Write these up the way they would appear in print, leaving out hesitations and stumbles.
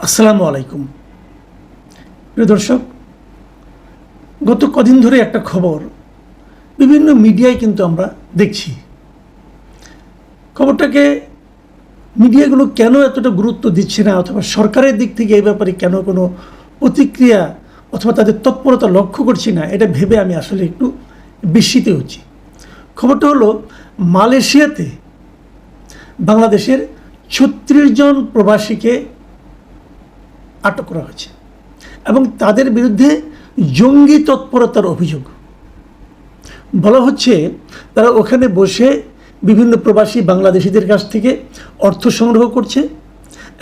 আসসালামু আলাইকুম প্রিয় দর্শক, গত কদিন ধরে একটা খবর বিভিন্ন মিডিয়ায় কিন্তু আমরা দেখছি। খবরটাকে মিডিয়াগুলো কেন এতটা গুরুত্ব দিচ্ছে না, অথবা সরকারের দিক থেকে এই ব্যাপারে কেন কোনো প্রতিক্রিয়া অথবা তাদের তৎপরতা লক্ষ্য করছি না, এটা ভেবে আমি আসলে একটু বিস্মিত হচ্ছি। খবরটা হলো, মালয়েশিয়াতে বাংলাদেশের ৩৬ জন প্রবাসীকে আটক করা হয়েছে এবং তাদের বিরুদ্ধে জঙ্গি তৎপরতার অভিযোগ। বলা হচ্ছে তারা ওখানে বসে বিভিন্ন প্রবাসী বাংলাদেশিদের কাছ থেকে অর্থ সংগ্রহ করছে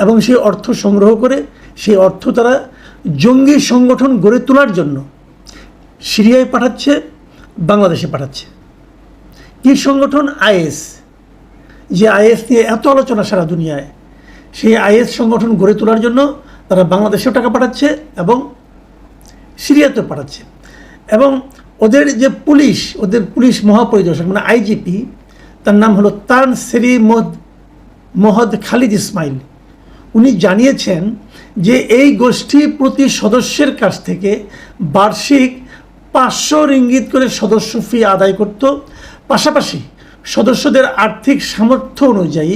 এবং সেই অর্থ সংগ্রহ করে সেই অর্থ তারা জঙ্গি সংগঠন গড়ে তোলার জন্য সিরিয়ায় পাঠাচ্ছে, বাংলাদেশে পাঠাচ্ছে। কী সংগঠন? আইএস। যে আইএস নিয়ে এত আলোচনা সারা দুনিয়ায়, সেই আইএস সংগঠন গড়ে তোলার জন্য তারা বাংলাদেশেও টাকা পাঠাচ্ছে এবং সিরিয়াতেও পাঠাচ্ছে। এবং ওদের যে ওদের পুলিশ মহাপরিদর্শক মানে আইজিপি, তার নাম হলো তান সেরি মোহাম্মদ খালিদ ইসমাইল। উনি জানিয়েছেন যে এই গোষ্ঠী প্রতি সদস্যের কাছ থেকে বার্ষিক ৫০০ রিঙ্গিত করে সদস্য ফি আদায় করত, পাশাপাশি সদস্যদের আর্থিক সামর্থ্য অনুযায়ী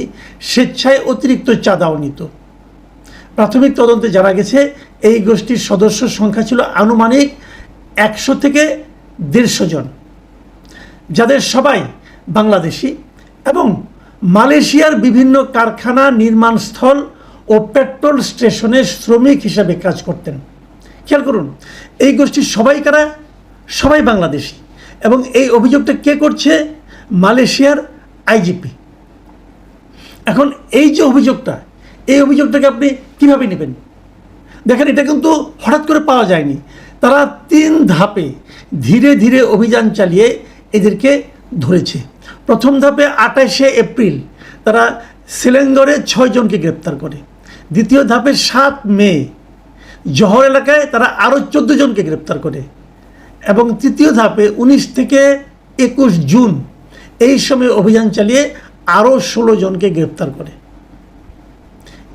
স্বেচ্ছায় অতিরিক্ত চাঁদাও নিত। প্রাথমিক তদন্তে জানা গেছে এই গোষ্ঠীর সদস্য সংখ্যা ছিল আনুমানিক ১০০ থেকে ১৫০ জন, যাদের সবাই বাংলাদেশি এবং মালয়েশিয়ার বিভিন্ন কারখানা, নির্মাণস্থল ও পেট্রোল স্টেশনে শ্রমিক হিসাবে কাজ করতেন। খেয়াল করুন, এই গোষ্ঠীর সবাই কারা? সবাই বাংলাদেশি। এবং এই অভিযোগটা কে করছে? মালয়েশিয়ার আইজিপি। এখন এই যে অভিযোগটা, এই অভিযোগটাকে আপনি কীভাবে নেবেন? দেখেন, এটা কিন্তু হঠাৎ করে পাওয়া যায়নি। তারা ৩ ধাপে ধীরে ধীরে অভিযান চালিয়ে এদেরকে ধরেছে। প্রথম ধাপে ২৮শে এপ্রিল তারা সিলেঙ্গরে ৬ জনকে গ্রেপ্তার করে। দ্বিতীয় ধাপে ৭ মে জহর এলাকায় তারা আরও ১৪ জনকে গ্রেপ্তার করে। এবং তৃতীয় ধাপে ১৯ থেকে ২১ জুন এই সময় অভিযান চালিয়ে আরও ১৬ জনকে গ্রেপ্তার করে।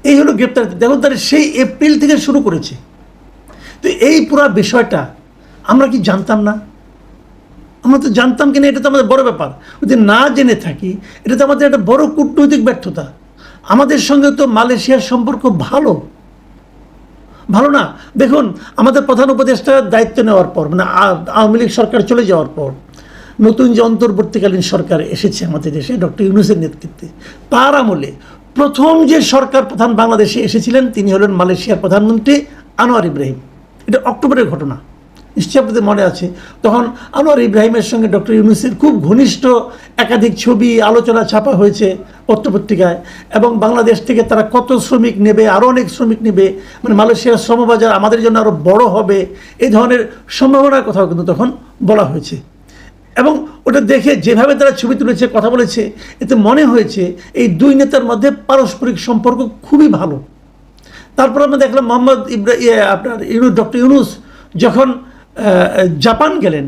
এই হলো গ্রেপ্তার। দেখুন, তারা সেই এপ্রিল থেকে শুরু করেছে। তো এই পুরো বিষয়টা আমরা কি জানতাম না? আমরা তো জানতাম কিনা, এটা তো আমাদের বড় ব্যাপার। যদি না জেনে থাকি, এটা তো আমাদের একটা বড় কূটনৈতিক ব্যর্থতা। আমাদের সঙ্গে তো মালয়েশিয়ার সম্পর্ক ভালো না। দেখুন, আমাদের প্রধান উপদেষ্টার দায়িত্ব নেওয়ার পর, মানে আওয়ামী লীগ সরকার চলে যাওয়ার পর নতুন যে অন্তর্বর্তীকালীন সরকার এসেছে আমাদের দেশে ডক্টর ইউনূসের নেতৃত্বে, তার আমলে প্রথম যে সরকার প্রধান বাংলাদেশে এসেছিলেন তিনি হলেন মালয়েশিয়ার প্রধানমন্ত্রী আনোয়ার ইব্রাহিম। এটা অক্টোবরের ঘটনা, নিশ্চয়ই আপনাদের মনে আছে। তখন আনোয়ার ইব্রাহিমের সঙ্গে ডক্টর ইউনূসের খুব ঘনিষ্ঠ একাধিক ছবি, আলোচনা ছাপা হয়েছে পত্রপত্রিকায়। এবং বাংলাদেশ থেকে তারা কত শ্রমিক নেবে, আরও অনেক শ্রমিক নেবে, মানে মালয়েশিয়ার শ্রমবাজার আমাদের জন্য আরও বড় হবে, এই ধরনের সম্ভাবনার কথাও কিন্তু তখন বলা হয়েছে। এবং ওটা দেখে যেভাবে তারা ছবি তুলেছে, কথা বলেছে, এতে মনে হয়েছে এই দুই নেতার মধ্যে পারস্পরিক সম্পর্ক খুবই ভালো। তারপর আমরা দেখলাম ডক্টর ইউনূস যখন জাপান গেলেন,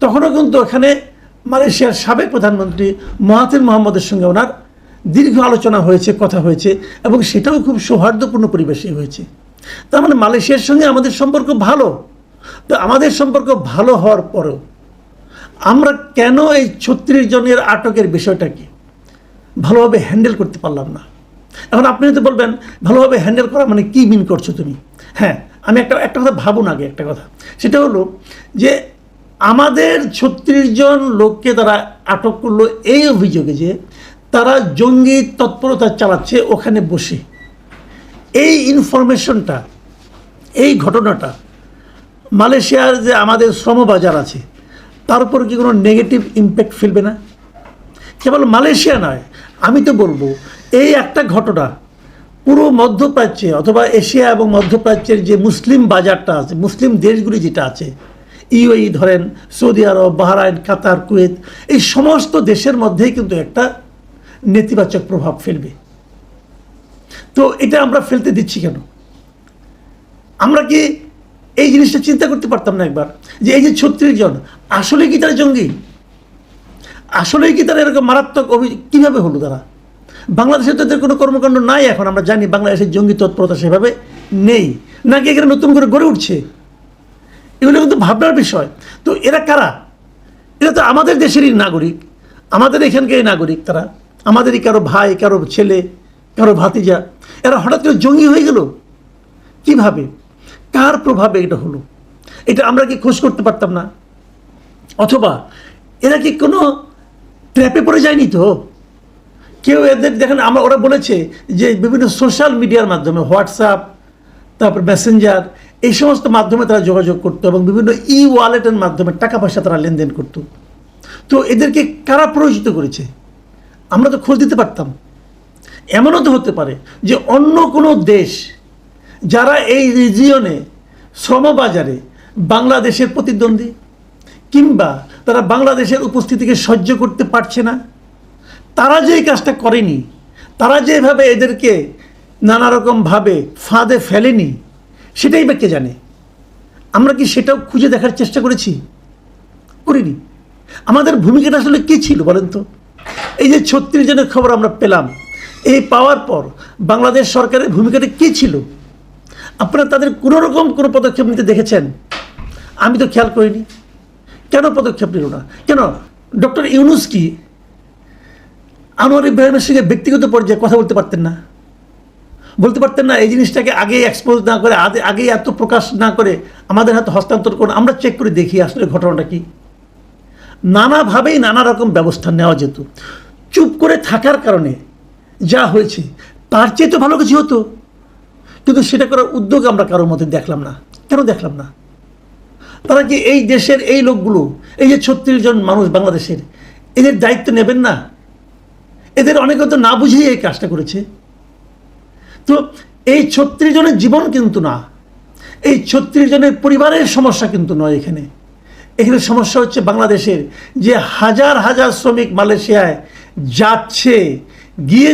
তখনও কিন্তু এখানে মালয়েশিয়ার সাবেক প্রধানমন্ত্রী মাহাথির মোহাম্মদের সঙ্গে ওনার দীর্ঘ আলোচনা হয়েছে, কথা হয়েছে, এবং সেটাও খুব সৌহার্দ্যপূর্ণ পরিবেশে হয়েছে। তার মানে মালয়েশিয়ার সঙ্গে আমাদের সম্পর্ক ভালো। তো আমাদের সম্পর্ক ভালো হওয়ার পরেও আমরা কেন এই ৩৬ জনের আটকের বিষয়টাকে ভালোভাবে হ্যান্ডেল করতে পারলাম না? এখন আপনি যদি বলবেন ভালোভাবে হ্যান্ডেল করা মানে কী মিন করছো তুমি? হ্যাঁ, আমি একটা কথা ভাবুন আগে। একটা কথা, সেটা হলো যে আমাদের ৩৬ জন লোককে তারা আটক করলো এই অভিযোগে যে তারা জঙ্গি তৎপরতা চালাচ্ছে ওখানে বসে। এই ইনফরমেশনটা, এই ঘটনাটা মালয়েশিয়ার যে আমাদের শ্রমবাজার আছে তার উপর কি কোনো নেগেটিভ ইম্প্যাক্ট ফেলবে না? কেবল মালয়েশিয়া নয়, আমি তো বলবো এই একটা ঘটনা পুরো মধ্যপ্রাচ্যে অথবা এশিয়া এবং মধ্যপ্রাচ্যের যে মুসলিম বাজারটা আছে, মুসলিম দেশগুলি যেটা আছে, ইউএই ধরেন, সৌদি আরব, বাহরাইন, কাতার, কুয়েত, এই সমস্ত দেশের মধ্যেই কিন্তু একটা নেতিবাচক প্রভাব ফেলবে। তো এটা আমরা ফেলতে দিচ্ছি কেন? আমরা কি এই জিনিসটা চিন্তা করতে পারতাম না একবার, যে এই যে ৩৬ জন আসলে কি তারা জঙ্গি? আসলেই কি তারা এরকম মারাত্মক কীভাবে হলো? তারা বাংলাদেশে তো এদের কোনো কর্মকাণ্ড নাই এখন, আমরা জানি বাংলাদেশের জঙ্গি তৎপরতা সেভাবে নেই, নাকি এখানে নতুন করে গড়ে উঠছে? এগুলো কিন্তু ভাবনার বিষয়। তো এরা কারা? এরা তো আমাদের দেশেরই নাগরিক, আমাদের এখানকারই নাগরিক। তারা আমাদেরই কারো ভাই, কারো ছেলে, কারো ভাতিজা। এরা হঠাৎ করে জঙ্গি হয়ে গেল কিভাবে? কার প্রভাবে এটা হলো? এটা আমরা কি খোঁজ করতে পারতাম না? অথবা এরা কি কোনো ট্র্যাপে পড়ে যায়নি তো? কেউ এদের দেখেন, ওরা বলেছে যে বিভিন্ন সোশ্যাল মিডিয়ার মাধ্যমে, হোয়াটসঅ্যাপ, তারপর মেসেঞ্জার, এই সমস্ত মাধ্যমে তারা যোগাযোগ করতো এবং বিভিন্ন ওয়ালেটের মাধ্যমে টাকা পয়সা তারা লেনদেন করতো। তো এদেরকে কারা প্ররোচিত করেছে? আমরা তো খোঁজ দিতে পারতাম। এমনও তো হতে পারে যে অন্য কোনো দেশ যারা এই রিজিয়নে, শ্রমবাজারে বাংলাদেশের প্রতিদ্বন্দ্বী, কিংবা তারা বাংলাদেশের উপস্থিতিকে সহ্য করতে পারছে না, তারা যে এই কাজটা করেনি, তারা যেভাবে এদেরকে নানা রকমভাবে ফাঁদে ফেলেনি, সেটাই বা কে জানে? আমরা কি সেটাও খুঁজে দেখার চেষ্টা করেছি? করিনি। আমাদের ভূমিকাটা আসলে কী ছিল বলেন তো? এই যে 36 জনের খবর আমরা পেলাম, এই পাওয়ার পর বাংলাদেশ সরকারের ভূমিকাটা কী ছিল? আপনারা তাদের কোনোরকম কোনো পদক্ষেপ নিতে দেখেছেন? আমি তো খেয়াল করিনি। কেন পদক্ষেপ নিল না? কেন ডক্টর ইউনূস কি আনোয়ার ইব্রাহিমের সঙ্গে ব্যক্তিগত পর্যায়ে কথা বলতে পারতেন না? বলতে পারতেন না এই জিনিসটাকে আগেই এক্সপোজ না করে, আগেই এত প্রকাশ না করে আমাদের হাতে হস্তান্তর করুন, আমরা চেক করে দেখি আসলে ঘটনাটা কি? নানাভাবেই নানা রকম ব্যবস্থা নেওয়া যেত। চুপ করে থাকার কারণে যা হয়েছে, তার চেয়ে তো ভালো কিছু হতো, কিন্তু সেটা করার উদ্যোগ আমরা কারোর মধ্যে দেখলাম না। কেন দেখলাম না? তারা কি এই দেশের এই লোকগুলো, এই যে 36 জন মানুষ বাংলাদেশের, এদের দায়িত্ব নেবেন না? এদের অনেকে তো না বুঝেই এই কাজটা করেছে। তো এই 36 জনের জীবন কিন্তু না, এই 36 জনের পরিবারের সমস্যা কিন্তু নয়। এখানে সমস্যা হচ্ছে বাংলাদেশের যে হাজার হাজার শ্রমিক মালয়েশিয়ায় যাচ্ছে, গিয়ে